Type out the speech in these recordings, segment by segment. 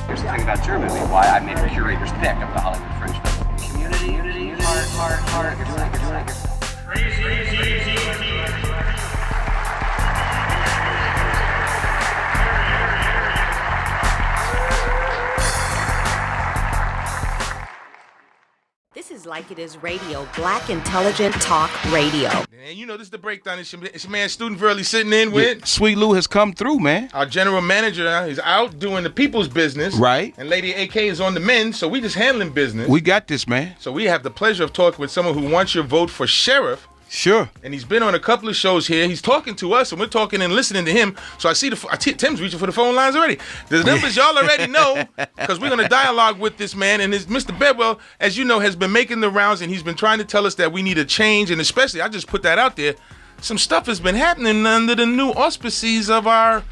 Here's the thing about your movie, why I made a curator's pick of the Hollywood Fringe Festival. Community, heart, you're This is Like It Is Radio, Black Intelligent Talk Radio. And you know, this is the breakdown. It's your man, Student Verley, sitting in with... Sweet Lou has come through, man. Our general manager is out doing the people's business. Right. And Lady AK is on the men, so we just handling business. We got this, man. So we have the pleasure of talking with someone who wants your vote for sheriff. Sure. And he's been on a couple of shows here. He's talking to us, and we're talking and listening to him. So I see Tim's reaching for the phone lines already. The numbers y'all already know, because we're going to dialogue with this man. And Mr. Bedwell, as you know, has been making the rounds, and he's been trying to tell us that we need a change. And especially, I just put that out there, some stuff has been happening under the new auspices of our,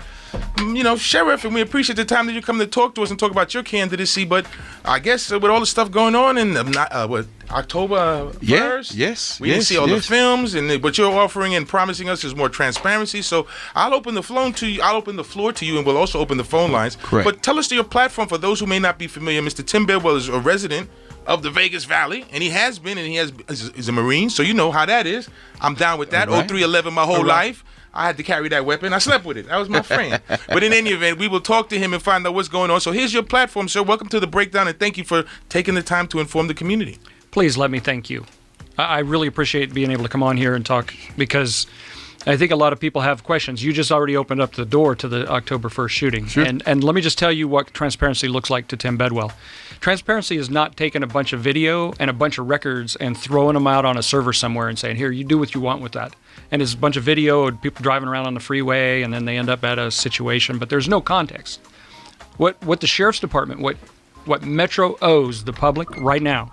sheriff. And we appreciate the time that you come to talk to us and talk about your candidacy. But I guess with all the stuff going on in October 1st, we didn't see all the films, and what you're offering and promising us is more transparency. So I'll open the floor to you. And we'll also open the phone lines. Correct. But tell us your platform for those who may not be familiar. Mr. Tim Bedwell is a resident of the Vegas Valley, and he has been, and he's a Marine, so you know how that is. I'm down with that. 0311 my whole life. I had to carry that weapon. I slept with it. That was my friend. But in any event, we will talk to him and find out what's going on. So here's your platform, sir. Welcome to the breakdown, and thank you for taking the time to inform the community. Please let me thank you. I really appreciate being able to come on here and talk, because I think a lot of people have questions. You just already opened up the door to the October 1st shooting. Sure. And let me just tell you what transparency looks like to Tim Bedwell. Transparency is not taking a bunch of video and a bunch of records and throwing them out on a server somewhere and saying, here, you do what you want with that. And it's a bunch of video of people driving around on the freeway, and then they end up at a situation, but there's no context. What the Sheriff's Department, what Metro owes the public right now,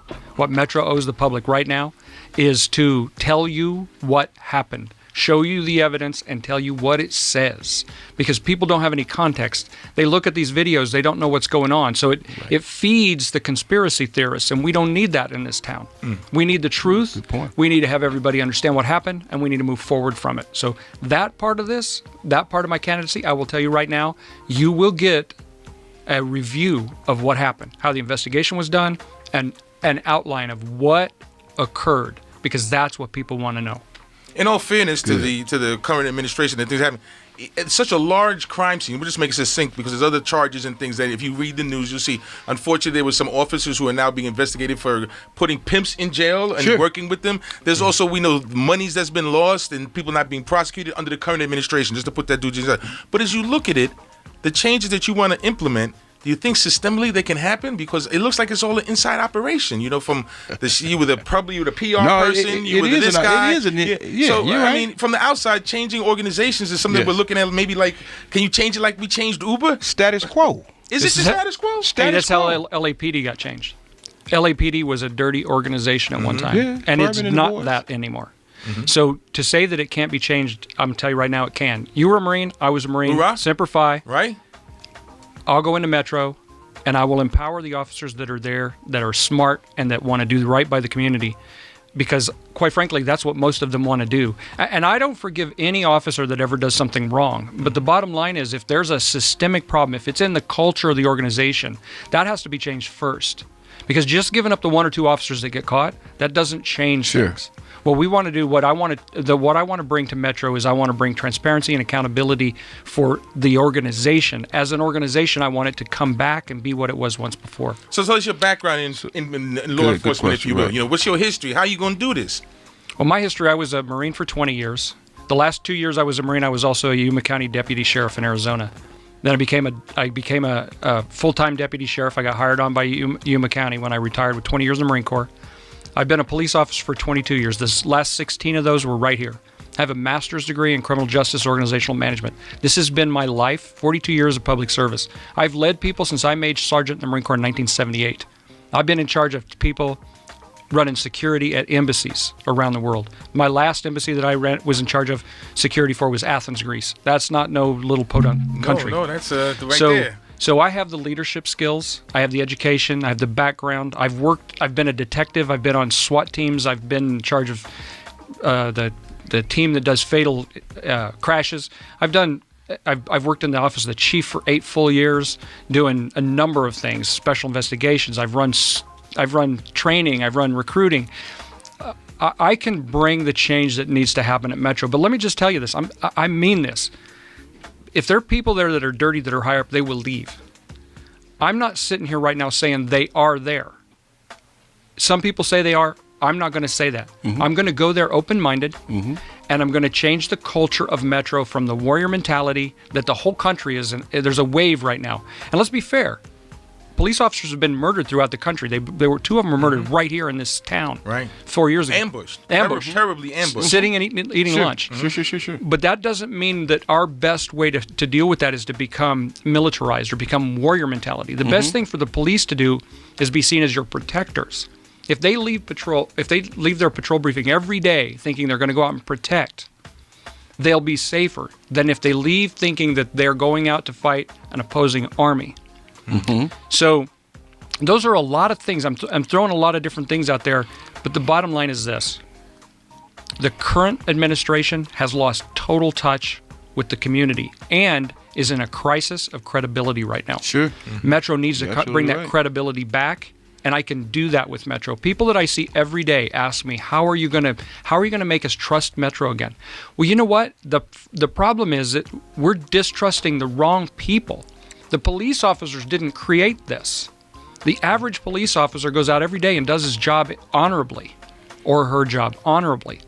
is to tell you what happened, show you the evidence, and tell you what it says. Because people don't have any context. They look at these videos, they don't know what's going on. So it feeds the conspiracy theorists, and we don't need that in this town. We need the truth. Good point. We need to have everybody understand what happened, and we need to move forward from it. So that part of my candidacy, I will tell you right now, you will get a review of what happened, how the investigation was done, and an outline of what occurred, because that's what people want to know. In all fairness to the current administration and things happen, it's such a large crime scene. We'll just make it succinct, because there's other charges and things that if you read the news, you'll see. Unfortunately, there were some officers who are now being investigated for putting pimps in jail and working with them. There's also, we know, monies that's been lost and people not being prosecuted under the current administration, just to put that due to. But as you look at it, the changes that you want to implement, do you think systemically they can happen? Because it looks like it's all an inside operation. From you with a PR person, you with this guy. It is. So you're right. I mean, from the outside, changing organizations is something that we're looking at. Maybe like, can you change it like we changed Uber? Status quo. Is it the status quo? That's how LAPD got changed. LAPD was a dirty organization at one time, and it's not that anymore. So to say that it can't be changed, I'm going to tell you right now, it can. You were a Marine. I was a Marine. Hoorah. Semper Fi. Right. I'll go into Metro, and I will empower the officers that are there, that are smart, and that want to do right by the community, because, quite frankly, that's what most of them want to do. And I don't forgive any officer that ever does something wrong, but the bottom line is, if there's a systemic problem, if it's in the culture of the organization, that has to be changed first. Because just giving up the one or two officers that get caught, that doesn't change things. What we want to do, what I want to bring to Metro is I want to bring transparency and accountability for the organization. As an organization, I want it to come back and be what it was once before. So tell us your background in law enforcement, if you will. Right. What's your history? How are you going to do this? Well, my history, I was a Marine for 20 years. The last 2 years I was a Marine, I was also a Yuma County Deputy Sheriff in Arizona. Then I became a full-time deputy sheriff. I got hired on by Yuma County when I retired with 20 years in the Marine Corps. I've been a police officer for 22 years. This last 16 of those were right here. I have a master's degree in criminal justice organizational management. This has been my life, 42 years of public service. I've led people since I made sergeant in the Marine Corps in 1978. I've been in charge of people running security at embassies around the world. My last embassy that I was in charge of security for was Athens, Greece. That's not no little podunk country. No, that's right there. So I have the leadership skills, I have the education, I have the background. I've been a detective, I've been on SWAT teams, I've been in charge of the team that does fatal crashes. I've done I've worked in the office of the chief for 8 full years, doing a number of things, special investigations. I've run training. I've run recruiting. I can bring the change that needs to happen at Metro. But let me just tell you this. I mean this. If there are people there that are dirty, that are higher up, they will leave. I'm not sitting here right now saying they are there. Some people say they are. I'm not going to say that. I'm going to go there open-minded, and I'm going to change the culture of Metro from the warrior mentality that the whole country is in. There's a wave right now. And let's be fair. Police officers have been murdered throughout the country. They were 2 of them were murdered right here in this town. Right. 4 years ago. Ambushed. Terribly ambushed. Sitting and eating lunch. Sure. But that doesn't mean that our best way to deal with that is to become militarized or become warrior mentality. The best thing for the police to do is be seen as your protectors. If they leave their patrol briefing every day thinking they're going to go out and protect, they'll be safer than if they leave thinking that they're going out to fight an opposing army. So those are a lot of things. I'm throwing a lot of different things out there, but the bottom line is this. The current administration has lost total touch with the community and is in a crisis of credibility right now. Sure. Metro needs to bring that right. credibility back, and I can do that with Metro. People that I see every day ask me, how are you going to make us trust Metro again? Well, you know what? The problem is that we're distrusting the wrong people. The police officers didn't create this. The average police officer goes out every day and does his job honorably, or her job honorably.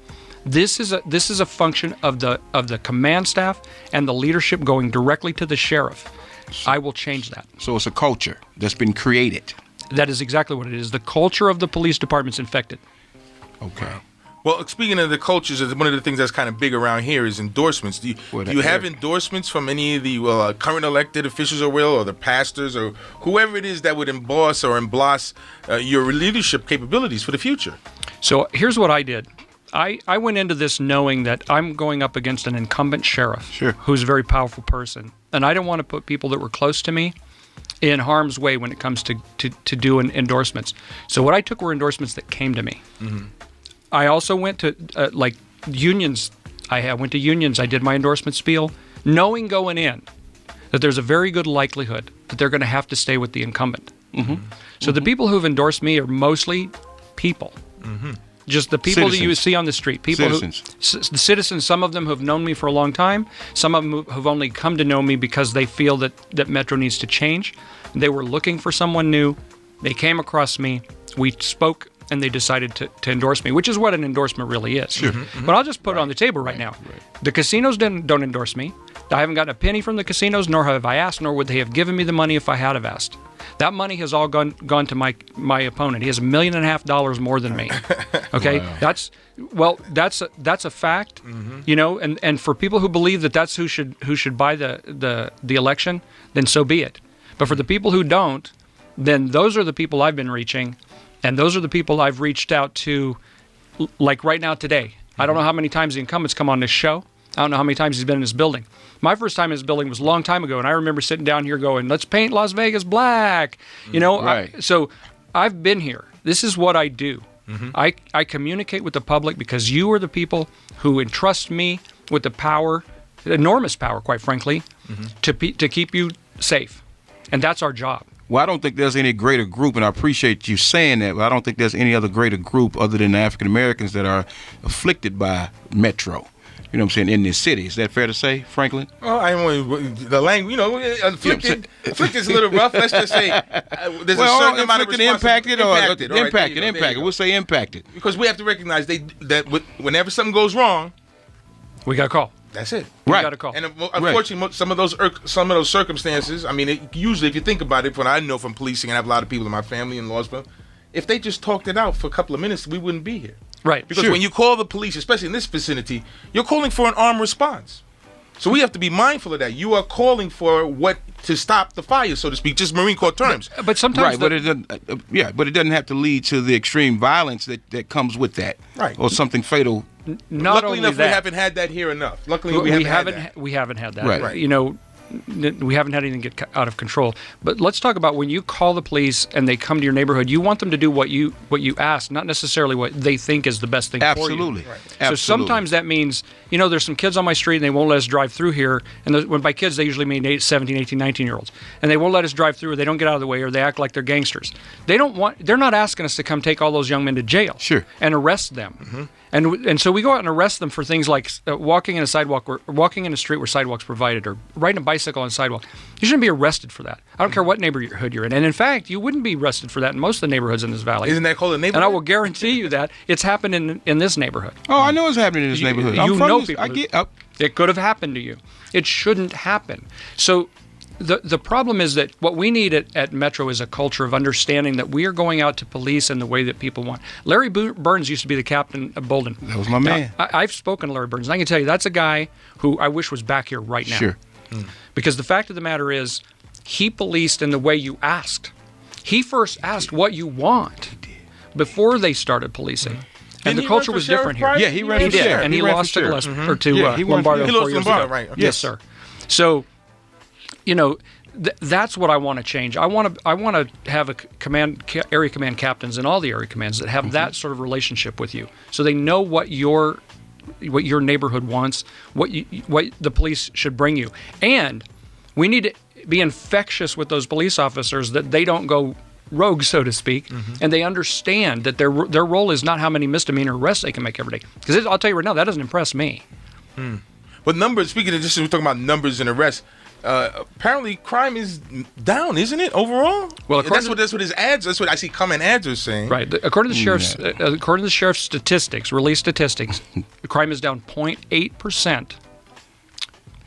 This is a function of the command staff and the leadership going directly to the sheriff. I will change that. So it's a culture that's been created. That is exactly what it is. The culture of the police department's infected. Okay. Well, speaking of the cultures, one of the things that's kind of big around here is endorsements. Do you have endorsements from any of the current elected officials or the pastors or whoever it is that would emboss or emboss your leadership capabilities for the future? So here's what I did. I went into this knowing that I'm going up against an incumbent sheriff who's a very powerful person. And I didn't want to put people that were close to me in harm's way when it comes to doing endorsements. So what I took were endorsements that came to me. I also went to unions. I went to unions. I did my endorsement spiel, knowing going in that there's a very good likelihood that they're going to have to stay with the incumbent. So the people who've endorsed me are mostly people. Just the people that you see on the street. People the citizens, some of them who've known me for a long time. Some of them who've only come to know me because they feel that Metro needs to change. They were looking for someone new. They came across me. We spoke, and they decided to endorse me, which is what an endorsement really is. But I'll just put it on the table right now. The casinos don't endorse me. I haven't gotten a penny from the casinos, nor have I asked, nor would they have given me the money if I had have asked. That money has all gone to my opponent. He has $1.5 million more than me. Okay, wow. that's a fact. And for people who believe that that's who should buy the election, then so be it. But for the people who don't, then those are the people I've been reaching, and those are the people I've reached out to, like right now today. I don't know how many times the incumbent's come on this show. I don't know how many times he's been in this building. My first time in this building was a long time ago, and I remember sitting down here going, let's paint Las Vegas black. Right. So I've been here. This is what I do. I communicate with the public because you are the people who entrust me with the power, enormous power, quite frankly, to keep you safe. And that's our job. Well, I don't think there's any greater group, and I appreciate you saying that, but I don't think there's any other greater group other than the African Americans that are afflicted by Metro. You know what I'm saying, in this city. Is that fair to say, Franklin? Well, the language, afflicted is a little rough. Let's just say there's a certain amount of impacted. Impacted. We'll say impacted. Because we have to recognize that whenever something goes wrong, we got a call. That's it. We got a call. And unfortunately, some of those circumstances, I mean, usually if you think about it, what I know from policing, and I have a lot of people in my family in Lawsville, if they just talked it out for a couple of minutes, we wouldn't be here. Right. Because when you call the police, especially in this vicinity, you're calling for an armed response. So we have to be mindful of that. You are calling for to stop the fire, so to speak, just Marine Corps terms. But sometimes, but it doesn't have to lead to the extreme violence that comes with that, right? Or something fatal. Luckily enough, we haven't had that here enough. Luckily, we haven't had that. Right. We haven't had anything get out of control. But let's talk about when you call the police and they come to your neighborhood, you want them to do what you ask, not necessarily what they think is the best thing for you. Absolutely. So sometimes that means there's some kids on my street and they won't let us drive through here. And when by kids, they usually mean 17, 18, 19-year-olds. And they won't let us drive through, or they don't get out of the way, or they act like they're gangsters. They're not asking us to come take all those young men to jail. Sure. And arrest them. And so we go out and arrest them for things like walking in a sidewalk, or walking in a street where sidewalks provided, or riding a bicycle on a sidewalk. You shouldn't be arrested for that. I don't care what neighborhood you're in. And in fact, you wouldn't be arrested for that in most of the neighborhoods in this valley. Isn't that called a neighborhood? And I will guarantee you that it's happened in this neighborhood. Oh, I know it's happening in this neighborhood. I'm You from know this- people. I get. It could have happened to you. It shouldn't happen. So the problem is that what we need at Metro is a culture of understanding that we are going out to police in the way that people want. Larry Burns used to be the captain of Bolden. That was my man. I've spoken to Larry Burns, and I can tell you that's a guy who I wish was back here right now. Sure. Because the fact of the matter is, he policed in the way you asked. He first asked what you want before they started policing. And Didn't the he culture run for was sheriff different here. prior? Yeah, he ran He for did, sheriff. and he ran for lost to sheriff. Gillespie, or to Yeah, he ran for- Lombardo He 4 lost years Lombardo, ago. right? Okay. Yes, sir. So, that's what I want to change. I want to have area command captains in all the area commands that have that sort of relationship with you, so they know what your neighborhood wants, what the police should bring you, and we need to be infectious with those police officers that they don't go rogue, so to speak, and they understand that their role is not how many misdemeanor arrests they can make every day. Because I'll tell you right now, that doesn't impress me. But numbers, speaking of this, we're talking about numbers and arrests. Apparently, crime is down, isn't it, overall? Well, that's what his ads. That's what I see comment ads are saying. Right. According to the sheriff's statistics, released statistics, crime is down 0.8%.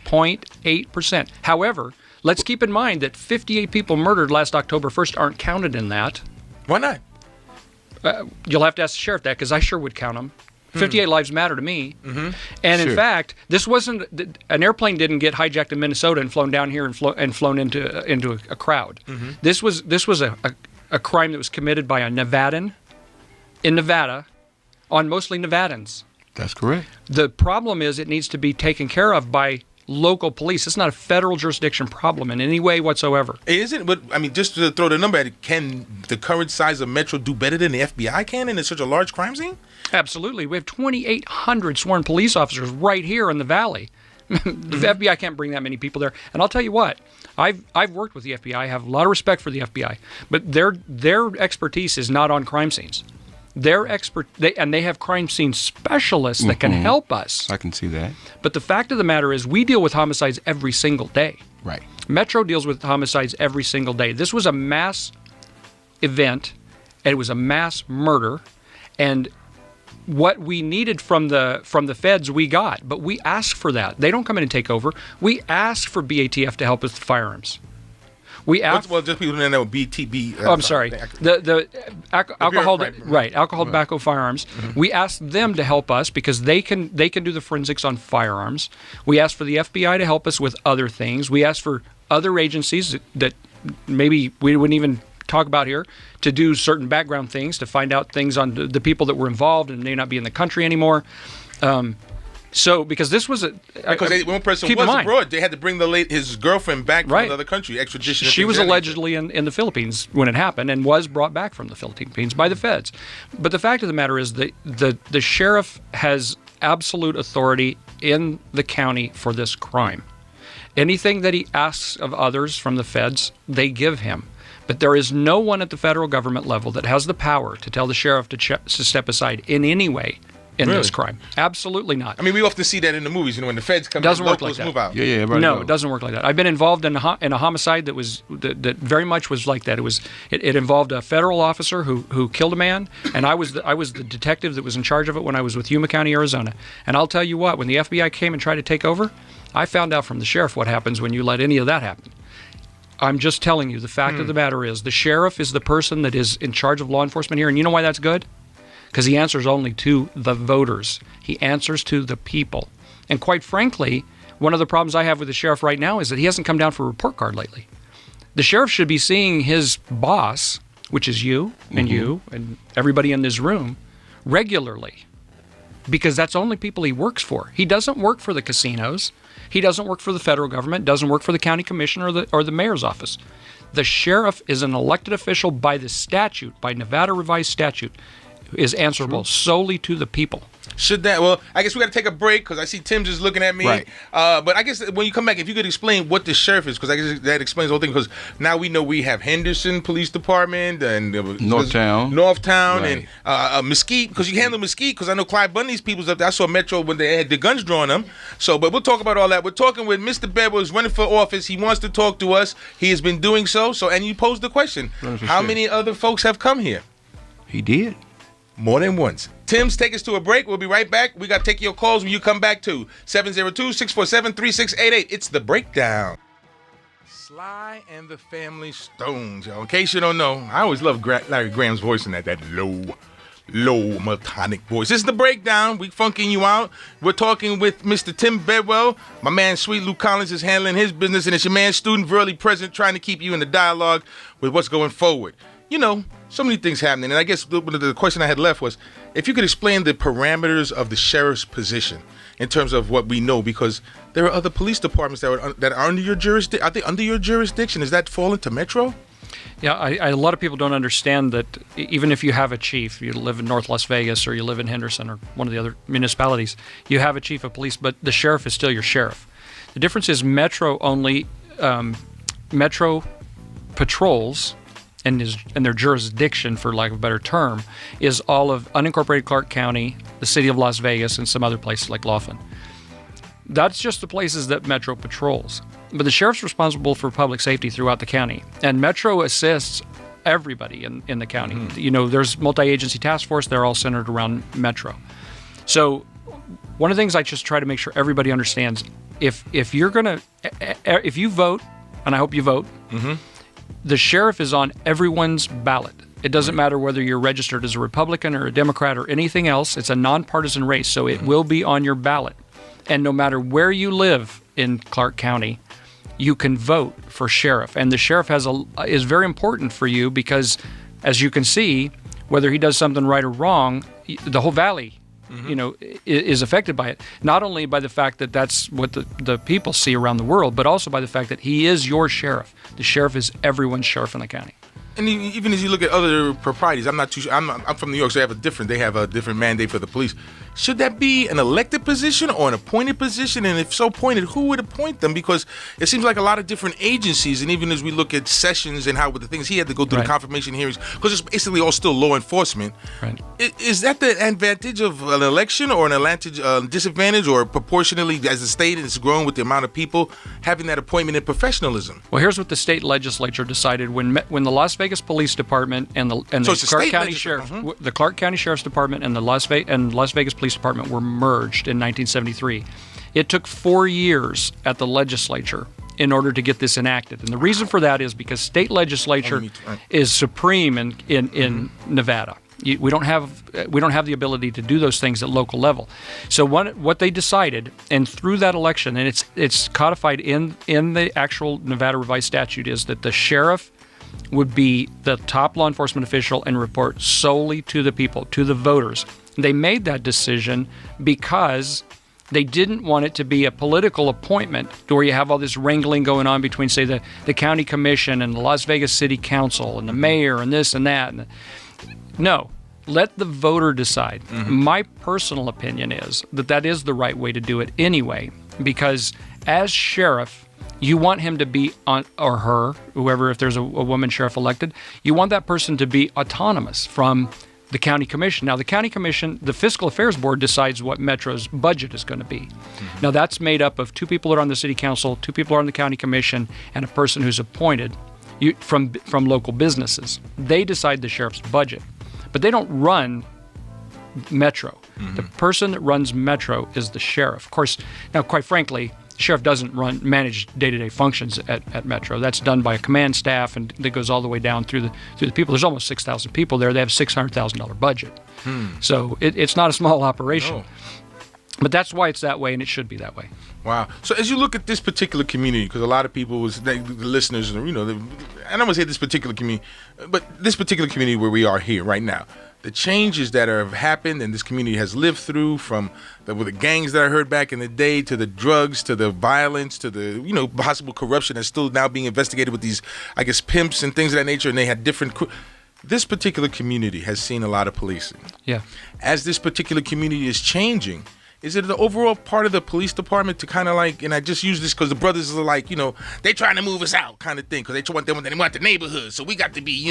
0.8%. However, let's keep in mind that 58 people murdered last October 1st aren't counted in that. Why not? You'll have to ask the sheriff that, because I sure would count them. 58 lives matter to me. And in Sure. fact, this wasn't an airplane didn't get hijacked in Minnesota and flown down here and flown into a crowd. This was a crime that was committed by a Nevadan in Nevada on mostly Nevadans. That's correct. The problem is it needs to be taken care of by local police. It's not a federal jurisdiction problem in any way whatsoever. It isn't, but I mean, just to throw the number at it, can the current size of Metro do better than the FBI can in such a large crime scene? Absolutely. We have 2,800 sworn police officers right here in the valley. The FBI can't bring that many people there. And I'll tell you what, I've worked with the FBI. I have a lot of respect for the FBI, but their expertise is not on crime scenes. They have crime scene specialists that can help us. I can see that. But the fact of the matter is, we deal with homicides every single day. Right. Metro deals with homicides every single day. This was a mass event, and it was a mass murder, and what we needed from the feds we got, but we asked for that. They don't come in and take over. We asked for BATF to help us with firearms. We asked. Well, just people who don't know BTB. Oh, I'm sorry. The alcohol, right. alcohol, tobacco, firearms. We asked them to help us because they can do the forensics on firearms. We asked for the FBI to help us with other things. We asked for other agencies that maybe we wouldn't even talk about here to do certain background things, to find out things on the people that were involved and may not be in the country anymore. So, because this was because one person keep in was mind, abroad, they had to bring his girlfriend back from Right. another country, extradition. She was allegedly in the Philippines when it happened and was brought back from the Philippines by the feds. But the fact of the matter is that the sheriff has absolute authority in the county for this crime. Anything that he asks of others from the feds, they give him. But there is no one at the federal government level that has the power to tell the sheriff to step aside in any way in this crime. Absolutely not. I mean, we often see that in the movies, when the feds come, Doesn't in, work locals like that. move out. Yeah, everybody No, knows. it doesn't work like that. I've been involved in a homicide that very much was like that. It involved a federal officer who killed a man, and I was the detective that was in charge of it when I was with Yuma County, Arizona. And I'll tell you what, when the FBI came and tried to take over, I found out from the sheriff what happens when you let any of that happen. I'm just telling you, the fact of the matter is, the sheriff is the person that is in charge of law enforcement here, and you know why that's good? Because he answers only to the voters. He answers to the people. And quite frankly, one of the problems I have with the sheriff right now is that he hasn't come down for a report card lately. The sheriff should be seeing his boss, which is you and everybody in this room, regularly, because that's the only people he works for. He doesn't work for the casinos. He doesn't work for the federal government, doesn't work for the county commissioner or the mayor's office. The sheriff is an elected official by the statute, by Nevada revised statute. is answerable solely to the people. Should that? Well, I guess we got to take a break because I see Tim just looking at me. Right. But I guess when you come back, if you could explain what the sheriff is, because I guess that explains the whole thing. Because now we know we have Henderson Police Department and Northtown, right. And Mesquite. Because you handle Mesquite. Because I know Clyde Bundy's people's up there. I saw Metro when they had the guns drawn them. So, but we'll talk about all that. We're talking with Mr. Bedwell, who's running for office. He wants to talk to us. He has been doing so. And you posed the question: how many other folks have come here? He did. More than once. Tim's take us to a break. We'll be right back. We got to take your calls when you come back to 702-647-3688. It's The Breakdown. Sly and the Family Stones, y'all. In case you don't know, I always love Larry Graham's voice in that low melodic voice. This is The Breakdown. We funking you out. We're talking with Mr. Tim Bedwell. My man, Sweet Luke Collins, is handling his business, and it's your man, Student Verily Present, trying to keep you in the dialogue with what's going forward. You know, so many things happening. And I guess the question I had left was, if you could explain the parameters of the sheriff's position in terms of what we know, because there are other police departments that are under your jurisdiction. Are they under your jurisdiction? Does that fall into Metro? Yeah, a lot of people don't understand that even if you have a chief, you live in North Las Vegas or you live in Henderson or one of the other municipalities, you have a chief of police, but the sheriff is still your sheriff. The difference is Metro only, Metro patrols and their jurisdiction, for lack of a better term, is all of unincorporated Clark County, the city of Las Vegas, and some other places like Laughlin. That's just the places that Metro patrols. But the sheriff's responsible for public safety throughout the county, and Metro assists everybody in the county. Mm-hmm. You know, there's multi-agency task force. They're all centered around Metro. So one of the things I just try to make sure everybody understands, if you vote, and I hope you vote, mm-hmm. the sheriff is on everyone's ballot. It doesn't matter whether you're registered as a Republican or a Democrat or anything else. It's a nonpartisan race, so it will be on your ballot. And no matter where you live in Clark County, you can vote for sheriff. And the sheriff is very important for you because, as you can see, whether he does something right or wrong, the whole valley, mm-hmm. is affected by it. Not only by the fact that that's what the people see around the world, but also by the fact that he is your sheriff. The sheriff is everyone's sheriff in the county. And even as you look at other proprieties, I'm not too sure. I'm from New York, so they have a different mandate for the police. Should that be an elected position or an appointed position? And if so appointed, who would appoint them? Because it seems like a lot of different agencies, and even as we look at Sessions and how with the things he had to go through the confirmation hearings, because it's basically all still law enforcement. Right. Is that the advantage of an election or an disadvantage, or proportionally as the state is growing with the amount of people having that appointment and professionalism? Well, here's what the state legislature decided when the Las Vegas Police Department and the Clark County Sheriff, the Clark County Sheriff's Department and the Las Vegas Police Department were merged in 1973. It took 4 years at the legislature in order to get this enacted, and the reason for that is because state legislature is supreme in Nevada. We don't have the ability to do those things at local level. So what they decided, and through that election, and it's codified in the actual Nevada revised statute, is that the sheriff would be the top law enforcement official and report solely to the people, to the voters. They made that decision because they didn't want it to be a political appointment where you have all this wrangling going on between, say, the county commission and the Las Vegas City Council and the mayor and this and that. No, let the voter decide. Mm-hmm. My personal opinion is that is the right way to do it anyway, because as sheriff, you want him to be on, or her, whoever, if there's a woman sheriff elected, you want that person to be autonomous from the county commission. Now, the county commission, the fiscal affairs board, decides what Metro's budget is going to be. Mm-hmm. Now, that's made up of 2 people that are on the city council, 2 people are on the county commission, and a person who's appointed from local businesses. They decide the sheriff's budget, but they don't run Metro. Mm-hmm. The person that runs Metro is the sheriff. Of course, now, quite frankly, the sheriff doesn't manage day-to-day functions at Metro. That's done by a command staff, and that goes all the way down through the people. There's almost 6,000 people there. They have a $600,000 budget. So it's not a small operation. No. But that's why it's that way, and it should be that way. Wow. So as you look at this particular community, because a lot of people, the listeners, I don't want to say this particular community, but this particular community where we are here right now, the changes that have happened and this community has lived through, from the gangs that I heard back in the day, to the drugs, to the violence, to the possible corruption that's still now being investigated with these, I guess, pimps and things of that nature, and they had different. this particular community has seen a lot of policing. Yeah. As this particular community is changing, is it the overall part of the police department to kind of like, and I just use this because the brothers are like, they trying to move us out kind of thing because they want the neighborhood, so we got to be,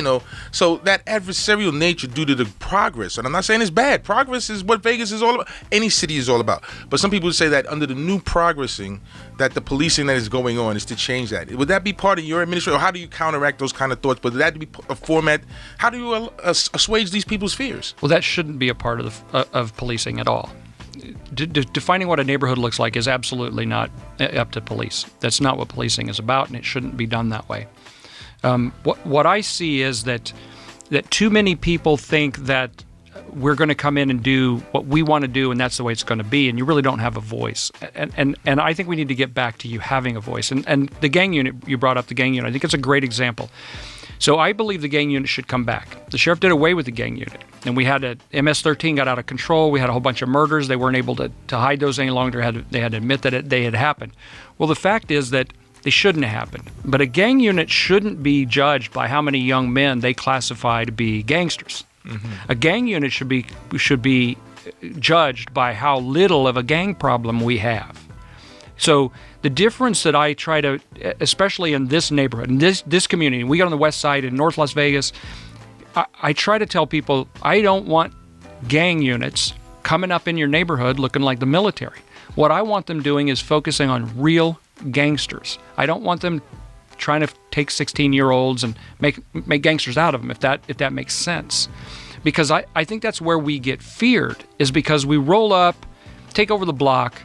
so that adversarial nature due to the progress, and I'm not saying it's bad. Progress is what Vegas is all about. Any city is all about. But some people say that under the new progressing, that the policing that is going on is to change that. Would that be part of your administration, or how do you counteract those kind of thoughts? But would that be a format? How do you assuage these people's fears? Well, that shouldn't be a part of policing at all. Defining what a neighborhood looks like is absolutely not up to police. That's not what policing is about, and it shouldn't be done that way. What I see is that too many people think that we're going to come in and do what we want to do, and that's the way it's going to be, and you really don't have a voice. And I think we need to get back to you having a voice. And the gang unit, you brought up the gang unit, I think it's a great example. So I believe the gang unit should come back. The sheriff did away with the gang unit, and we had MS-13 got out of control. We had a whole bunch of murders. They weren't able to hide those any longer. They had to admit that they had happened. Well, the fact is that they shouldn't have happened. But a gang unit shouldn't be judged by how many young men they classify to be gangsters. Mm-hmm. A gang unit should be judged by how little of a gang problem we have. So the difference that I try to, especially in this neighborhood, in this community, we got on the west side in North Las Vegas, I try to tell people I don't want gang units coming up in your neighborhood looking like the military. What I want them doing is focusing on real gangsters. I don't want them trying to take 16-year-olds and make gangsters out of them, if that makes sense. Because I think that's where we get feared, is because we roll up, take over the block,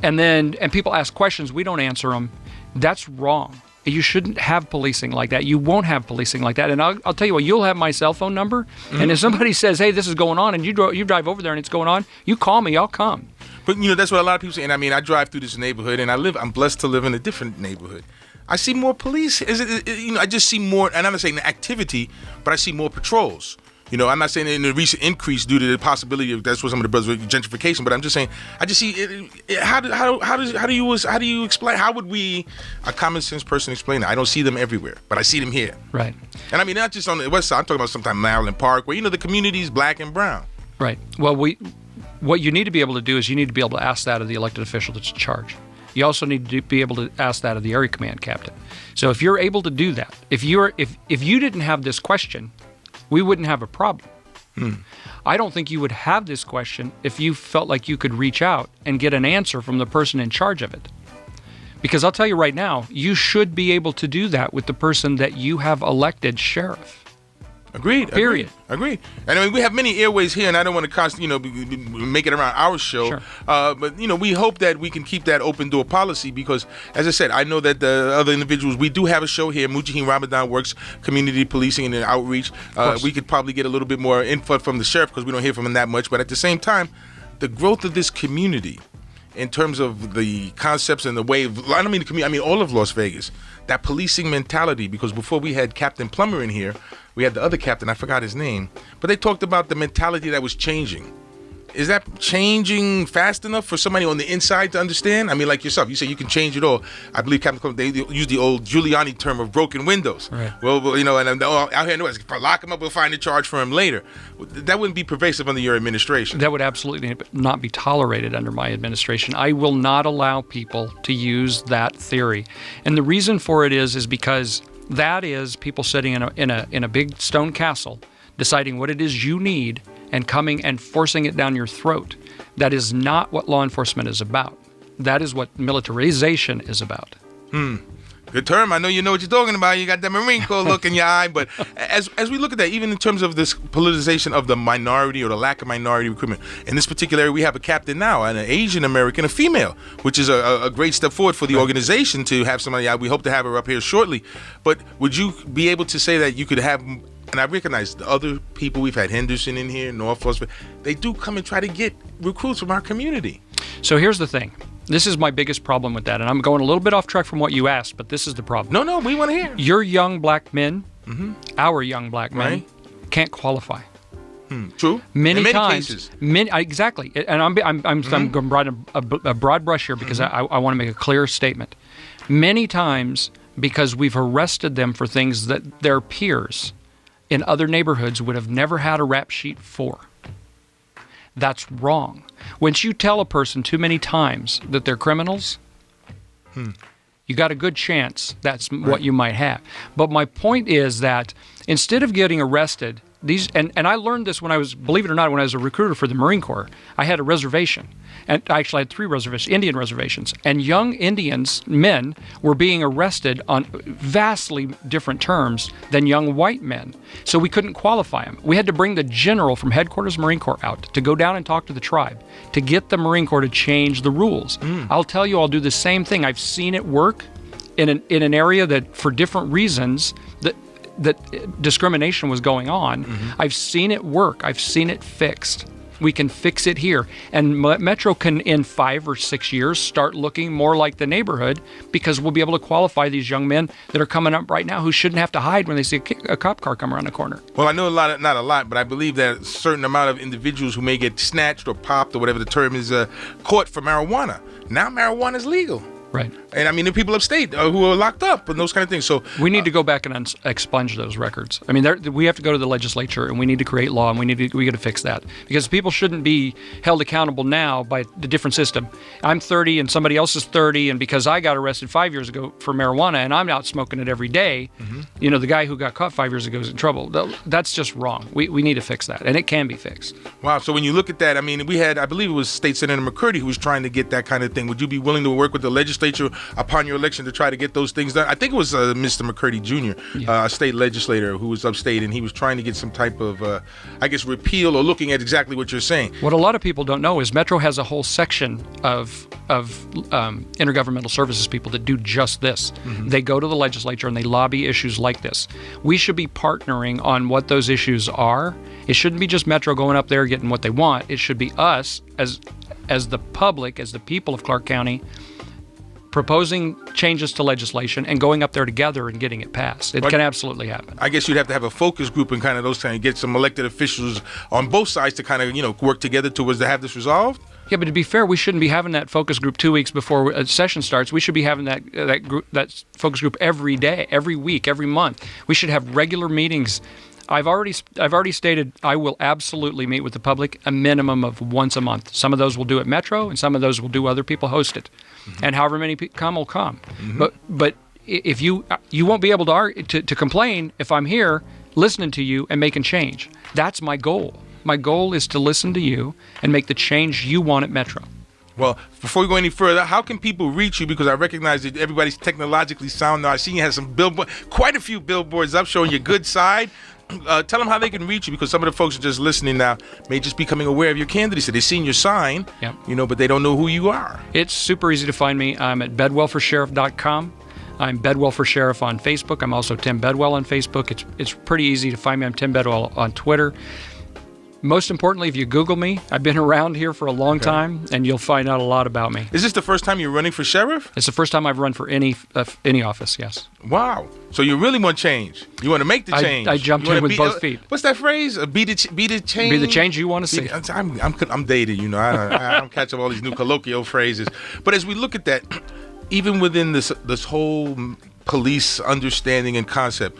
and people ask questions, we don't answer them. That's wrong. You shouldn't have policing like that. You won't have policing like that. And I'll tell you what, you'll have my cell phone number, and if somebody says, hey, this is going on, and you drive over there and it's going on, you call me, I'll come. But that's what a lot of people say. And I mean, I drive through this neighborhood, and I'm blessed to live in a different neighborhood. I see more police. I just see more, and I'm not saying the activity, but I see more patrols. I'm not saying in the recent increase due to the possibility of that's what some of the brothers with gentrification, but I'm just saying I just see how do you explain, how would a common sense person explain that? I don't see them everywhere, but I see them here. Right. And I mean not just on the west side. I'm talking about sometimes Maryland Park, where the community is black and brown. Right. Well, what you need to be able to do is you need to be able to ask that of the elected official that's in charge. You also need to be able to ask that of the area command captain. So if you're able to do that, if you didn't have this question, we wouldn't have a problem. I don't think you would have this question if you felt like you could reach out and get an answer from the person in charge of it. Because I'll tell you right now, you should be able to do that with the person that you have elected sheriff. Agreed. Period. Agreed. And I mean, we have many airways here, and I don't want to make it around our show. Sure. But we hope that we can keep that open door policy because, as I said, I know that the other individuals, we do have a show here. Mujaheen Ramadan works community policing and outreach. We could probably get a little bit more input from the sheriff because we don't hear from him that much. But at the same time, the growth of this community, in terms of the concepts and the way of, I don't mean the community, I mean all of Las Vegas, that policing mentality, because before we had Captain Plummer in here, we had the other captain, I forgot his name, but they talked about the mentality that was changing. Is that changing fast enough for somebody on the inside to understand? I mean, like yourself, you say you can change it all. I believe Captain Plummer, they use the old Giuliani term of broken windows. Right. Well, and out here, if I lock him up, we'll find a charge for him later. That wouldn't be pervasive under your administration. That would absolutely not be tolerated under my administration. I will not allow people to use that theory. And the reason for it is because that is people sitting in a big stone castle deciding what it is you need and coming and forcing it down your throat. That is not what law enforcement is about. That is what militarization is about. Good term. I know you know what you're talking about. You got that Marine Corps look in your eye. But as we look at that, even in terms of this politicization of the minority or the lack of minority recruitment, in this particular area, we have a captain now, an Asian American, a female, which is a great step forward for the organization to have somebody out. We hope to have her up here shortly. But would you be able to say that you could have, and I recognize the other people, we've had Henderson in here, North Las Vegas, they do come and try to get recruits from our community. So here's the thing. This is my biggest problem with that, and I'm going a little bit off track from what you asked, but this is the problem. No, we want to hear. Your young black men, our young black men, can't qualify. True. Many in many times, cases. Exactly. And I'm going to broaden a broad brush here because I want to make a clear statement. Many times, because we've arrested them for things that their peers in other neighborhoods would have never had a rap sheet for. That's wrong. Once you tell a person too many times that they're criminals, you got a good chance that's what you might have. But my point is that instead of getting arrested, and I learned this when I was, believe it or not, when I was a recruiter for the Marine Corps. I had a reservation, and I actually had 3 reservations, Indian reservations, and young Indians, men, were being arrested on vastly different terms than young white men. So we couldn't qualify them. We had to bring the general from headquarters Marine Corps out to go down and talk to the tribe to get the Marine Corps to change the rules. I'll tell you, I'll do the same thing. I've seen it work in an area that, for different reasons, that discrimination was going on. I've seen it work. I've seen it fixed. We can fix it here. And Metro can, in 5 or 6 years, start looking more like the neighborhood, because we'll be able to qualify these young men that are coming up right now who shouldn't have to hide when they see a cop car come around the corner. Well, I know not a lot, but I believe that a certain amount of individuals who may get snatched or popped or whatever the term is, caught for marijuana. Now marijuana is legal. Right. And I mean, the people upstate who are locked up and those kind of things. So we need to go back and expunge those records. I mean, we have to go to the legislature, and we need to create law, and we got to fix that, because people shouldn't be held accountable now by the different system. I'm 30 and somebody else is 30, and because I got arrested 5 years ago for marijuana and I'm out smoking it every day, the guy who got caught 5 years ago is in trouble. That's just wrong. We need to fix that, and it can be fixed. Wow. So when you look at that, I mean, we had, I believe it was State Senator McCurdy who was trying to get that kind of thing. Would you be willing to work with the legislature upon your election to try to get those things done? I think it was Mr. McCurdy Jr., a state legislator who was upstate, and he was trying to get some type of, repeal, or looking at exactly what you're saying. What a lot of people don't know is Metro has a whole section of intergovernmental services people that do just this. They go to the legislature and they lobby issues like this. We should be partnering on what those issues are. It shouldn't be just Metro going up there getting what they want. It should be us as the public, as the people of Clark County, proposing changes to legislation and going up there together and getting it passed. It can absolutely happen. I guess you'd have to have a focus group and kind of those kind of get some elected officials on both sides to kind of, work together towards to have this resolved. Yeah, but to be fair, we shouldn't be having that focus group 2 weeks before a session starts. We should be having that focus group every day, every week, every month. We should have regular meetings. I've already stated I will absolutely meet with the public a minimum of once a month. Some of those will do at Metro, and some of those will do other people host it. And however many come will come. But if you won't be able to complain if I'm here listening to you and making change. That's my goal. My goal is to listen to you and make the change you want at Metro. Well, before we go any further, how can people reach you? Because I recognize that everybody's technologically sound now. I see you have some quite a few billboards up showing your good side. Tell them how they can reach you, because some of the folks are just listening now may just becoming aware of your candidacy. They've seen your sign, but they don't know who you are. It's super easy to find me. I'm at bedwellforsheriff.com. I'm Bedwell for Sheriff on Facebook. I'm also Tim Bedwell on Facebook. It's pretty easy to find me. I'm Tim Bedwell on Twitter. Most importantly, if you Google me, I've been around here for a long time, and you'll find out a lot about me. Is this the first time you're running for sheriff? It's the first time I've run for any office, yes. Wow. So you really want change. You want to make the change. I jumped in with both feet. What's that phrase? Be the change? Be the change you want to see. I'm dated, I don't catch up all these new colloquial phrases. But as we look at that, even within this whole police understanding and concept,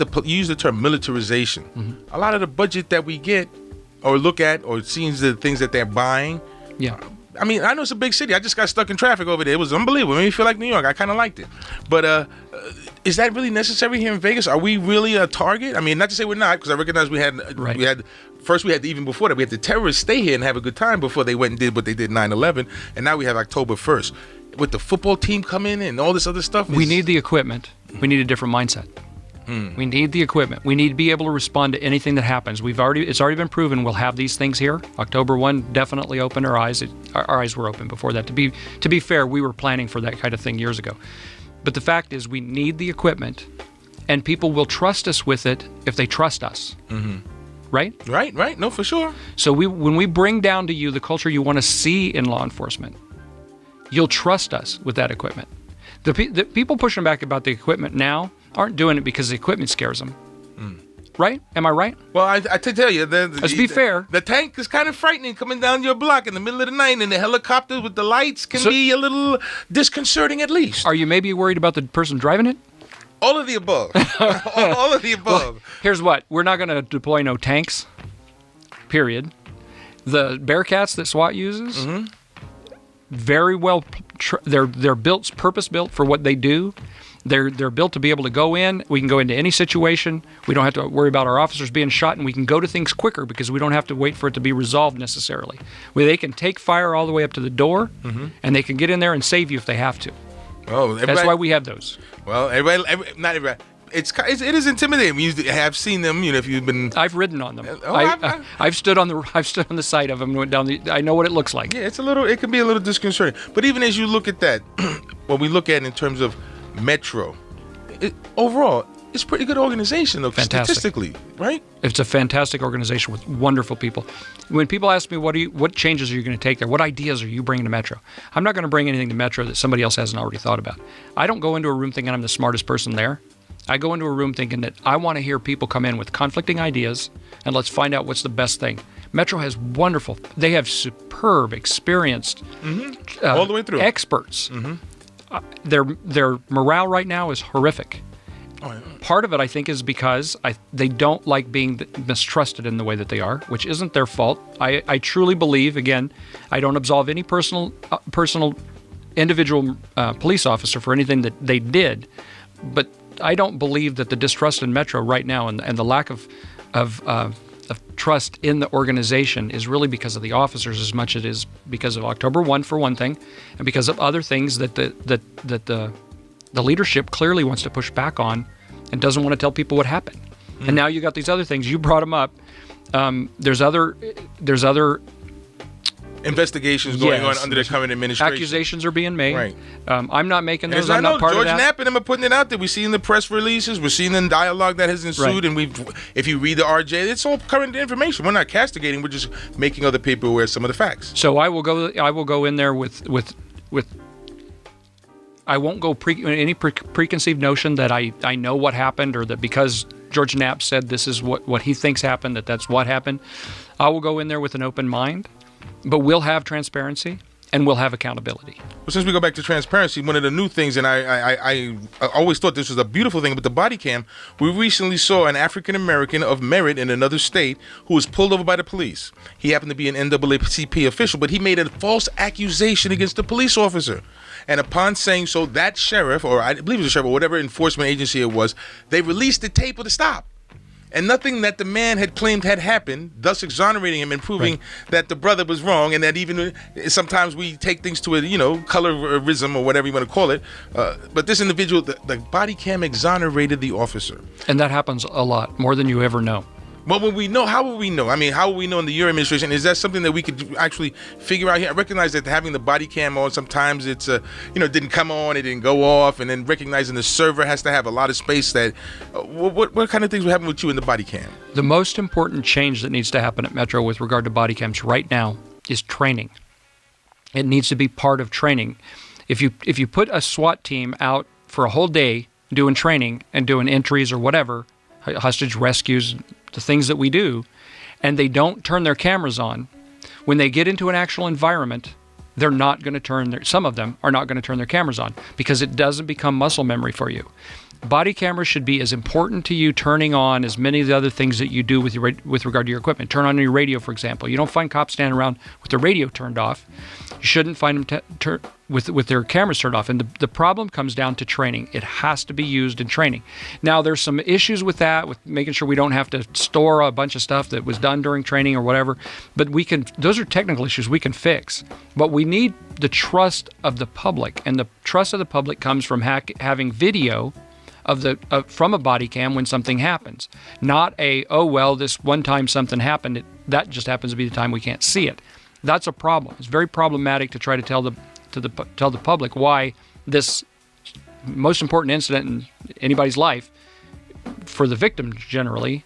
you use the term militarization. A lot of the budget that we get or look at or seeing the things that they're buying. Yeah. I mean, I know it's a big city. I just got stuck in traffic over there. It was unbelievable. It made me feel like New York. I kind of liked it. But is that really necessary here in Vegas? Are we really a target? I mean, not to say we're not, because I recognize we had even before that, we had the terrorists stay here and have a good time before they went and did what they did 9/11, and now we have October 1st. With the football team coming and all this other stuff. We need the equipment. We need a different mindset. We need the equipment. We need to be able to respond to anything that happens. It's already been proven we'll have these things here. October 1 definitely opened our eyes. Our eyes were open before that. To be fair, we were planning for that kind of thing years ago. But the fact is, we need the equipment, and people will trust us with it if they trust us. Right? Right. No, for sure. So when we bring down to you the culture you want to see in law enforcement, you'll trust us with that equipment. The people pushing back about the equipment now aren't doing it because the equipment scares them. Right? Am I right? Well, I tell you, let's be fair. The tank is kind of frightening coming down your block in the middle of the night, and the helicopter with the lights can be a little disconcerting at least. Are you maybe worried about the person driving it? All of the above. All of the above. Well, here's what. We're not going to deploy no tanks, period. The Bearcats that SWAT uses, very well, they're built, purpose-built for what they do. They're built to be able to go in. We can go into any situation. We don't have to worry about our officers being shot, and we can go to things quicker because we don't have to wait for it to be resolved necessarily. Where they can take fire all the way up to the door, and they can get in there and save you if they have to. Oh, That's why we have those. Well, not everybody. It is intimidating. You have seen them. You know, if you've been. I've ridden on them. I've stood on the side of them and went down I know what it looks like. Yeah, it can be a little disconcerting. But even as you look at that, what we look at in terms of Metro, overall, it's a pretty good organization, though, Fantastic. statistically, right? It's a fantastic organization with wonderful people. When people ask me what changes are you going to take there, what ideas are you bringing to Metro, I'm not going to bring anything to Metro that somebody else hasn't already thought about. I don't go into a room thinking I'm the smartest person there. I go into a room thinking that I want to hear people come in with conflicting ideas, and let's find out what's the best thing. Metro has they have superb, experienced, all the way through experts. Their morale right now is horrific. Oh, yeah. Part of it, I think, is because they don't like being mistrusted in the way that they are, which isn't their fault. I truly believe, again, I don't absolve any personal individual police officer for anything that they did, but I don't believe that the distrust in Metro right now and the lack of trust in the organization is really because of the officers as much as it is because of October 1 for one thing, and because of other things that the leadership clearly wants to push back on and doesn't want to tell people what happened. And now you got these other things. You brought them up. There's other investigations going on under the current administration. Accusations are being made. Right. I'm not making those. I I'm know not part George of that. Knapp and them are putting it out there. We see in the press releases. We're seeing in dialogue that has ensued. Right. And if you read the RJ, it's all current information. We're not castigating. We're just making other people aware of some of the facts. So I will go in there with I won't go any preconceived notion that I know what happened or that because George Knapp said this is what he thinks happened, that's what happened. I will go in there with an open mind, but we'll have transparency and we'll have accountability. Well, since we go back to transparency, one of the new things, and I always thought this was a beautiful thing, but the body cam, we recently saw an African-American of merit in another state who was pulled over by the police. He happened to be an NAACP official, but he made a false accusation against the police officer. And upon saying so, that sheriff, or I believe it was a sheriff, or whatever enforcement agency it was, they released the tape of the stop. And nothing that the man had claimed had happened, thus exonerating him and proving that the brother was wrong, and that even sometimes we take things to a, colorism or whatever you want to call it. But this individual, the body cam exonerated the officer. And that happens a lot, more than you ever know. Well, when we know, how will we know? I mean, how will we know in the your administration? Is that something that we could actually figure out here? I recognize that having the body cam on, sometimes it's, didn't come on, it didn't go off, and then recognizing the server has to have a lot of space. That what kind of things will happen with you in the body cam? The most important change that needs to happen at Metro with regard to body cams right now is training. It needs to be part of training. If you put a SWAT team out for a whole day doing training and doing entries or whatever, hostage rescues, the things that we do, and they don't turn their cameras on, when they get into an actual environment, they're not going to some of them are not going to turn their cameras on because it doesn't become muscle memory for you. Body cameras should be as important to you turning on as many of the other things that you do with regard to your equipment. Turn on your radio, for example. You don't find cops standing around with their radio turned off. You shouldn't find them with their cameras turned off. And the problem comes down to training. It has to be used in training. Now, there's some issues with that, with making sure we don't have to store a bunch of stuff that was done during training or whatever. But those are technical issues we can fix. But we need the trust of the public. And the trust of the public comes from having video from a body cam when something happens, not this one time something happened. That just happens to be the time we can't see it. That's a problem. It's very problematic to try to tell the public why this most important incident in anybody's life, for the victim generally,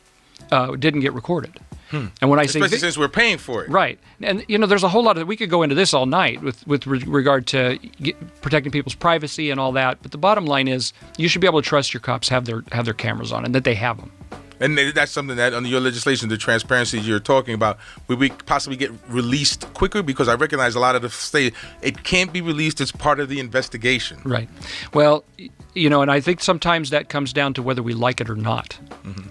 didn't get recorded. And when I say, especially since we're paying for it, right? And there's a whole lot of, we could go into this all night with regard to protecting people's privacy and all that. But the bottom line is, you should be able to trust your cops have their cameras on and that they have them. And that's something that under your legislation, the transparency you're talking about, will we possibly get released quicker? Because I recognize a lot of the state, it can't be released as part of the investigation. Right. Well, And I think sometimes that comes down to whether we like it or not.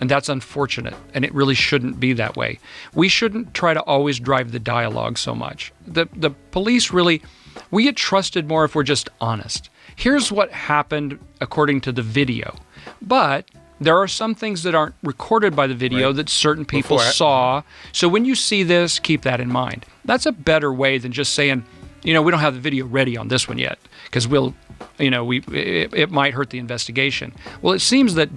And that's unfortunate. And it really shouldn't be that way. We shouldn't try to always drive the dialogue so much. The police really, we get trusted more if we're just honest. Here's what happened according to the video. But there are some things that aren't recorded by the video that certain people saw. So when you see this, keep that in mind. That's a better way than just saying, we don't have the video ready on this one yet because it might hurt the investigation. Well, it seems that,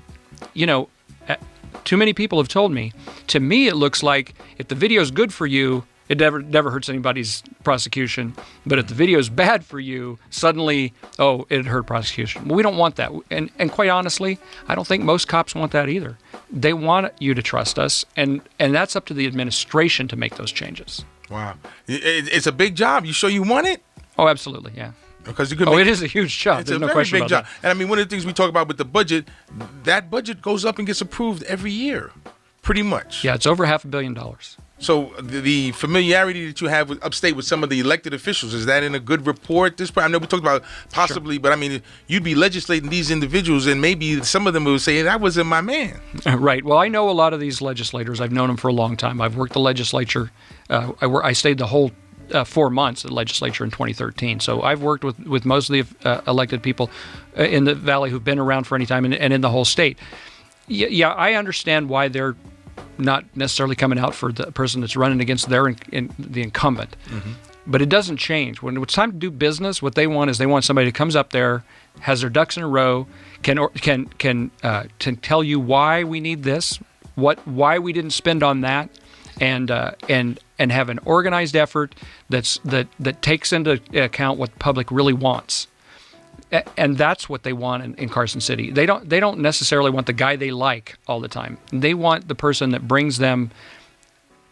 too many people have told me. To me, it looks like if the video is good for you, it never hurts anybody's prosecution. But if the video is bad for you, suddenly, it hurt prosecution. Well, we don't want that. And quite honestly, I don't think most cops want that either. They want you to trust us, and that's up to the administration to make those changes. Wow. It's a big job. You sure you want it? Oh, absolutely, yeah. Because you could it is a huge job. It's There's a no very question big about job. that. And I mean, one of the things we talk about with the budget, that budget goes up and gets approved every year, pretty much. Yeah, it's over $500 million. So the familiarity that you have with upstate with some of the elected officials, is that in a good report? I know we talked about possibly, but I mean, you'd be legislating these individuals, and maybe some of them would say, that wasn't my man. Right. Well, I know a lot of these legislators. I've known them for a long time. I've worked the legislature. I stayed the whole 4 months at the legislature in 2013. So I've worked with most of the elected people in the Valley who've been around for any time and in the whole state. Yeah, I understand why they're not necessarily coming out for the person that's running against the incumbent. But it doesn't change. When it's time to do business, what they want is somebody who comes up there, has their ducks in a row, can tell you why we need this, why we didn't spend on that, and have an organized effort that takes into account what the public really wants. And that's what they want in Carson City. They don't necessarily want the guy they like all the time. They want the person that brings them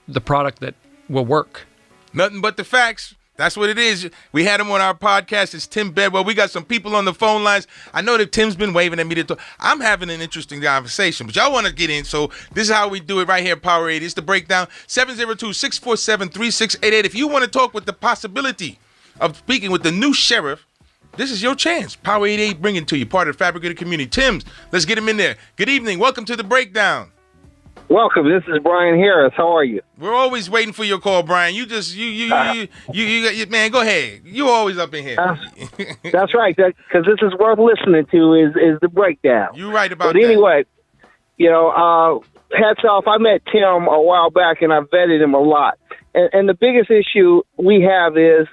the product that will work. Nothing but the facts. That's what it is. We had him on our podcast. It's Tim Bedwell. We got some people on the phone lines. I know that Tim's been waving at me to talk. I'm having an interesting conversation, but y'all want to get in. So this is how we do it right here at Power 80. It's the breakdown. 702-647-3688. If you want to talk with the possibility of speaking with the new sheriff, this is your chance. Power 88 bringing to you, part of the fabric of the community. Tim's, let's get him in there. Good evening. Welcome to the breakdown. Welcome. This is Brian Harris. How are you? We're always waiting for your call, Brian. You man, go ahead. You always up in here. That's right. Because this is worth listening to. Is the breakdown. You're right about that. But anyway, hats off. I met Tim a while back, and I vetted him a lot. And the biggest issue we have is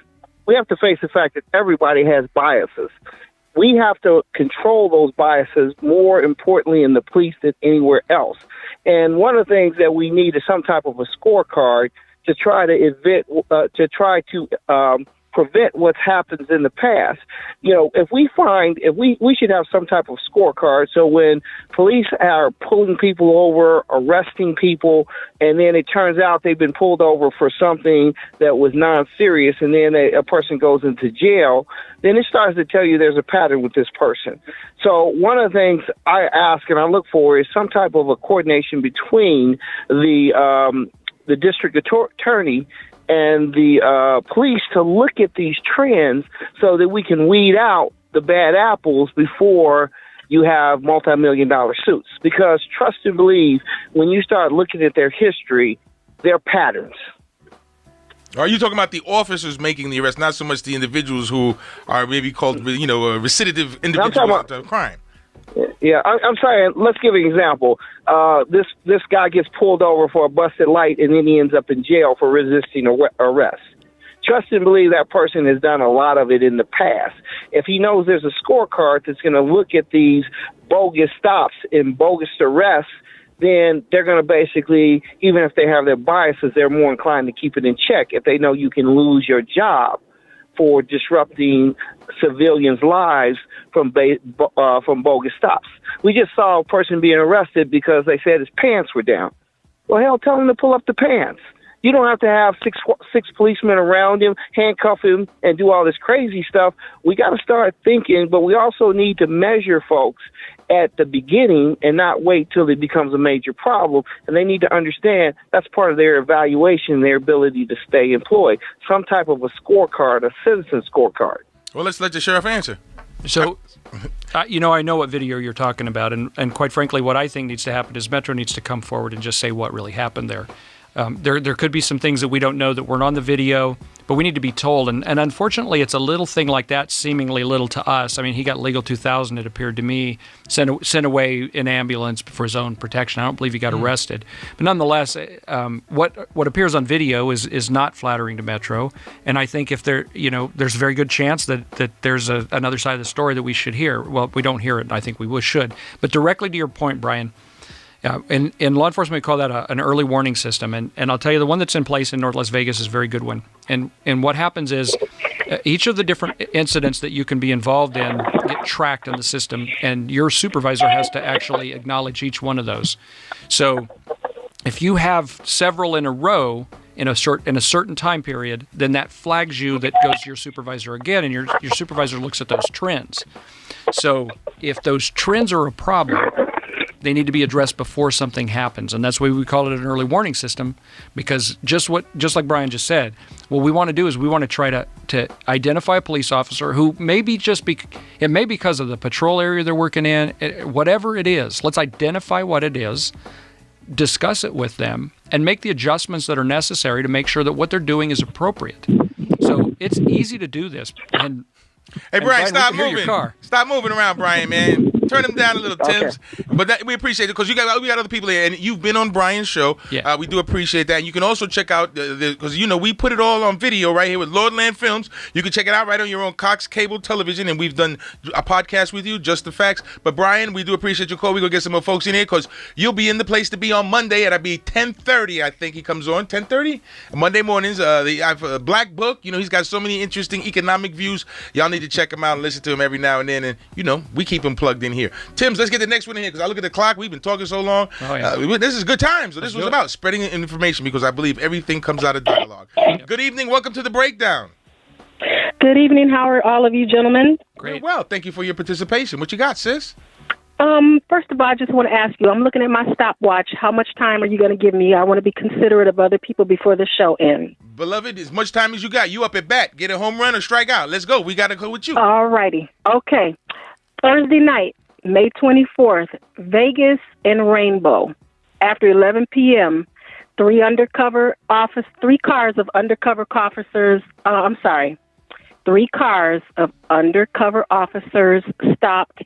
we have to face the fact that everybody has biases. We have to control those biases more importantly in the police than anywhere else. And one of the things that we need is some type of a scorecard to try to prevent what happens in the past. If we should have some type of scorecard. So when police are pulling people over, arresting people, and then it turns out they've been pulled over for something that was non-serious, and then a person goes into jail, then it starts to tell you there's a pattern with this person. So one of the things I ask and I look for is some type of a coordination between the district attorney and the police to look at these trends so that we can weed out the bad apples before you have multi-million-dollar suits. Because trust and believe, when you start looking at their history, they're patterns. Are you talking about the officers making the arrest, not so much the individuals who are maybe called, recidive individuals of crime? Yeah, I'm sorry. Let's give an example. This guy gets pulled over for a busted light, and then he ends up in jail for resisting arrest. Trust and believe that person has done a lot of it in the past. If he knows there's a scorecard that's going to look at these bogus stops and bogus arrests, then they're going to basically, even if they have their biases, they're more inclined to keep it in check if they know you can lose your job for disrupting civilians' lives from bogus stops. We just saw a person being arrested because they said his pants were down. Well, hell, tell him to pull up the pants. You don't have to have six policemen around him, handcuff him, and do all this crazy stuff. We got to start thinking, but we also need to measure folks at the beginning and not wait till it becomes a major problem. And they need to understand that's part of their evaluation, their ability to stay employed. Some type of a scorecard, a citizen scorecard. Well, let's let the sheriff answer. So, I know what video you're talking about, and quite frankly, what I think needs to happen is Metro needs to come forward and just say what really happened there. There could be some things that we don't know that weren't on the video, but we need to be told. And unfortunately, it's a little thing like that, seemingly little to us. I mean, he got legal 2000, it appeared to me, sent away in ambulance for his own protection. I don't believe he got arrested. But nonetheless, what appears on video is not flattering to Metro. And I think if there's a very good chance that there's another side of the story that we should hear. Well, we don't hear it, and I think we should. But directly to your point, Brian, in law enforcement, we call that an early warning system. And I'll tell you, the one that's in place in North Las Vegas is a very good one. And what happens is each of the different incidents that you can be involved in get tracked in the system, and your supervisor has to actually acknowledge each one of those. So if you have several in a row in a certain time period, then that flags you, that goes to your supervisor again, and your supervisor looks at those trends. So if those trends are a problem, they need to be addressed before something happens, and that's why we call it an early warning system. Because just like Brian just said, what we want to do is we want to try to identify a police officer who maybe it may be because of the patrol area they're working in, whatever it is. Let's identify what it is, discuss it with them, and make the adjustments that are necessary to make sure that what they're doing is appropriate. So it's easy to do this. And hey, Brian, stop we can hear moving. your car. Stop moving around, Brian, man. Turn him down a little, Okay. Tims. But we appreciate it because we got other people here, and you've been on Brian's show. Yeah. We do appreciate that. And you can also check out, because we put it all on video right here with Lordland Films. You can check it out right on your own Cox Cable Television, and we've done a podcast with you, Just the Facts. But Brian, we do appreciate your call. We're going to get some more folks in here because you'll be in the place to be on Monday. It'll be 10:30, I think he comes on. 10:30? Monday mornings. The Black Book, he's got so many interesting economic views. Y'all need to check him out and listen to him every now and then. And, we keep him plugged in here. Tims, let's get the next one in here because I look at the clock. We've been talking so long. Oh, yeah. This is good time. So this was about spreading information because I believe everything comes out of dialogue. Good evening. Welcome to The Breakdown. Good evening. How are all of you gentlemen? Great. Well, thank you for your participation. What you got, sis? First of all, I just want to ask you, I'm looking at my stopwatch. How much time are you going to give me? I want to be considerate of other people before the show ends. Beloved, as much time as you got. You up at bat. Get a home run or strike out. Let's go. We got to go with you. All righty. Okay. Thursday night, May 24th, Vegas and Rainbow. After 11 p.m., three cars of undercover officers stopped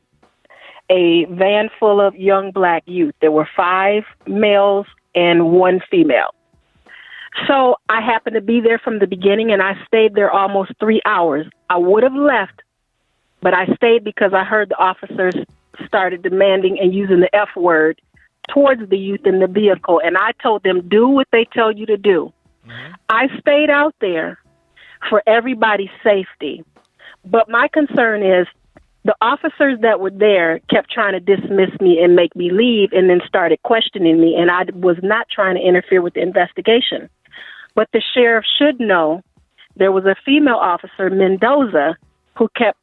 a van full of young black youth. There were 5 males and 1 female. So I happened to be there from the beginning, and I stayed there almost 3 hours. I would have left, but I stayed because I heard the officers started demanding and using the F word towards the youth in the vehicle, and I told them, do what they tell you to do. Mm-hmm. I stayed out there for everybody's safety, but my concern is the officers that were there kept trying to dismiss me and make me leave and then started questioning me, and I was not trying to interfere with the investigation. But the sheriff should know there was a female officer, Mendoza, who kept,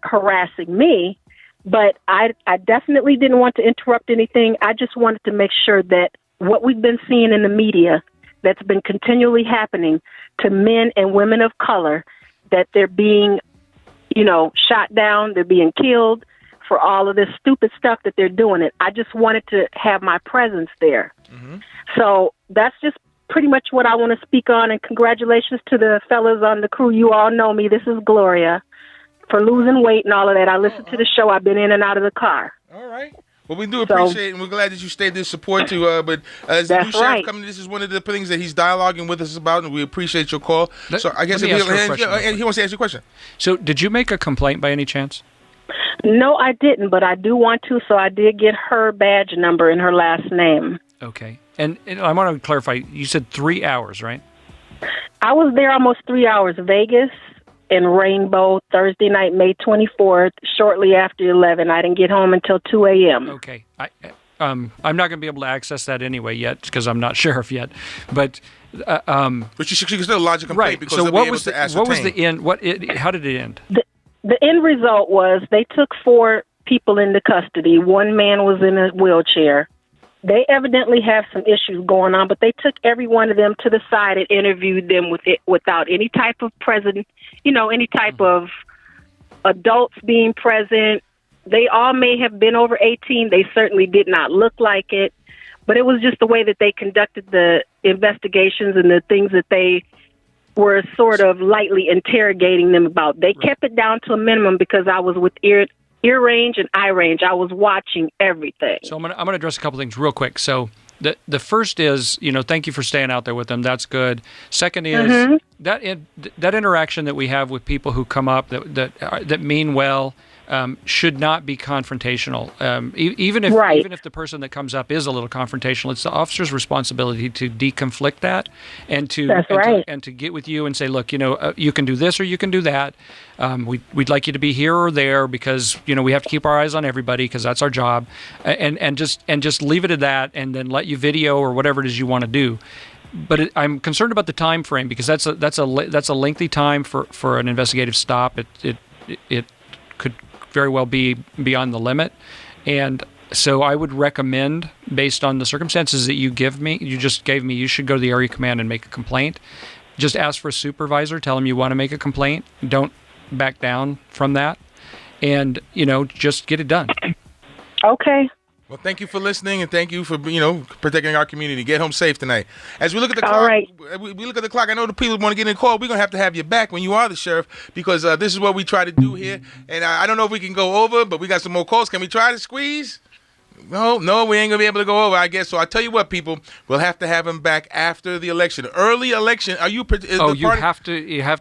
harassing me, but I definitely didn't want to interrupt anything. I just wanted to make sure that what we've been seeing in the media that's been continually happening to men and women of color, that they're being shot down, they're being killed for all of this stupid stuff that they're doing it. I just wanted to have my presence there. Mm-hmm. So that's just pretty much what I want to speak on, and congratulations to the fellas on the crew. You all know me. This is Gloria, for losing weight and all of that. I listen to the show. I've been in and out of the car. All right. Well, we do appreciate it, and we're glad that you stayed this support too. But as the new sheriff coming, this is one of the things that he's dialoguing with us about, and we appreciate your call. So I guess he wants to ask you a question. So did you make a complaint by any chance? No, I didn't, but I do want to, so I did get her badge number and her last name. Okay. And I want to clarify, you said 3 hours, right? I was there almost 3 hours. Vegas and Rainbow, Thursday night, May 24th, shortly after 11. I didn't get home until 2 a.m. Okay. I'm not going to be able to access that anyway yet because I'm not sheriff yet. But you can still lodge a complaint, right. because so they'll what be able was to the ascertain. what was the end? How did it end? The end result was they took 4 people into custody. 1 man was in a wheelchair. They evidently have some issues going on, but they took every one of them to the side and interviewed them without any type of any type of adults being present. They all may have been over 18. They certainly did not look like it. But it was just the way that they conducted the investigations and the things that they were sort of lightly interrogating them about. They kept it down to a minimum because I was with ear range and eye range. I was watching everything. So I'm gonna address a couple things real quick. So the first is, thank you for staying out there with them. That's good. Second is that interaction that we have with people who come up that mean well. Should not be confrontational. Even if the person that comes up is a little confrontational, it's the officer's responsibility to deconflict that and to get with you and say, look, you can do this or you can do that. We'd like you to be here or there because we have to keep our eyes on everybody because that's our job, and just leave it at that, and then let you video or whatever it is you want to do. But I'm concerned about the time frame because that's a lengthy time for an investigative stop. It could very well be beyond the limit, and so I would recommend, based on the circumstances that you just gave me, you should go to the area command and make a complaint. Just ask for a supervisor, tell them you want to make a complaint, don't back down from that, and just get it done. Okay. Well, thank you for listening, and thank you for protecting our community. Get home safe tonight. As we look at the clock, all right. we look at the clock. I know the people want to get in the call. We're gonna have you back when you are the sheriff because this is what we try to do here. And I don't know if we can go over, but we got some more calls. Can we try to squeeze? No, we ain't gonna be able to go over, I guess. So I tell you what, people, we'll have to have him back after the election. Early election. Are you? You have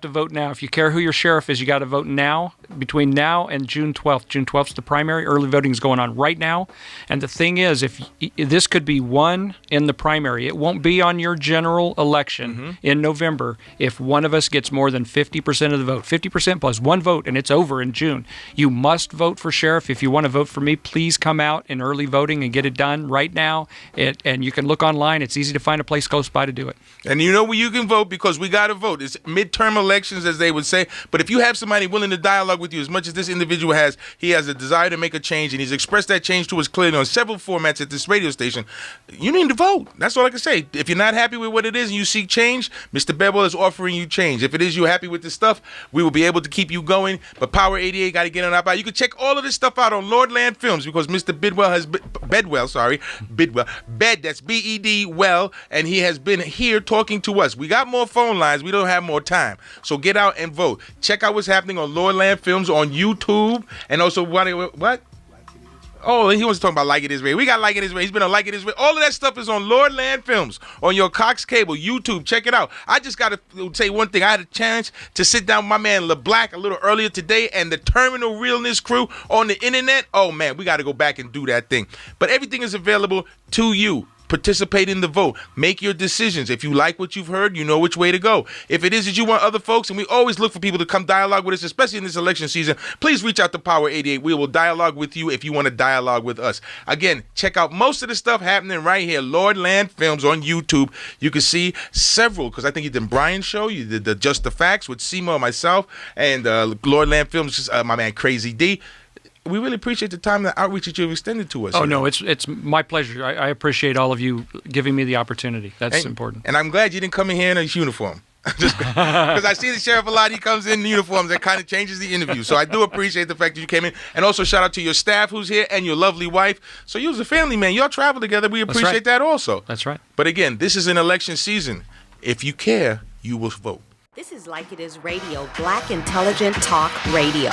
to vote now. If you care who your sheriff is, you got to vote now. Between now and June 12th. June 12th is the primary. Early voting is going on right now. And the thing is, if this could be won in the primary, it won't be on your general election in November. If one of us gets more than 50% of the vote, 50% plus one vote, and it's over in June. You must vote for sheriff. If you want to vote for me, please come out in early voting and get it done right now. And you can look online. It's easy to find a place close by to do it. And you know where you can vote because we got to vote. It's midterm elections, as they would say. But if you have somebody willing to dialogue with you, as much as this individual has, he has a desire to make a change, and he's expressed that change to us clearly on several formats at this radio station. You need to vote. That's all I can say. If you're not happy with what it is and you seek change, Mr. Bedwell is offering you change. If it is you're happy with this stuff, we will be able to keep you going. But Power 88 got to get on our back. You can check all of this stuff out on Lordland Films because Mr. Bedwell has that's B-E-D well, and he has been here talking to us. We got more phone lines. We don't have more time. So get out and vote. Check out what's happening on Lordland Films on YouTube, and also what? Oh, he was talking about Like It Is Radio. We got Like It Is Radio. He's been on Like It Is Radio. All of that stuff is on Lordland Films on your Cox Cable, YouTube. Check it out. I just got to say one thing. I had a chance to sit down with my man LeBlack a little earlier today and the Terminal Realness crew on the internet. Oh, man, we got to go back and do that thing. But everything is available to you. Participate in the vote. Make your decisions. If you like what you've heard, you know which way to go. If it is that you want other folks, and we always look for people to come dialogue with us, especially in this election season, please reach out to Power 88. We will dialogue with you if you want to dialogue with us. Again, check out most of the stuff happening right here, Lordland Films on YouTube. You can see several, because I think you did Brian's show, you did the Just the Facts with Seymour and myself, and Lordland Films, my man Crazy D. We really appreciate the time and the outreach that you've extended to us. Oh, no, it's my pleasure. I appreciate all of you giving me the opportunity. That's important. And I'm glad you didn't come in here in a uniform. Just because I see the sheriff a lot, he comes in uniforms. That kind of changes the interview. So I do appreciate the fact that you came in. And also shout out to your staff who's here and your lovely wife. So you as a family, man, y'all travel together. We appreciate that also. That's right. But again, this is an election season. If you care, you will vote. This is Like It Is Radio, Black Intelligent Talk Radio.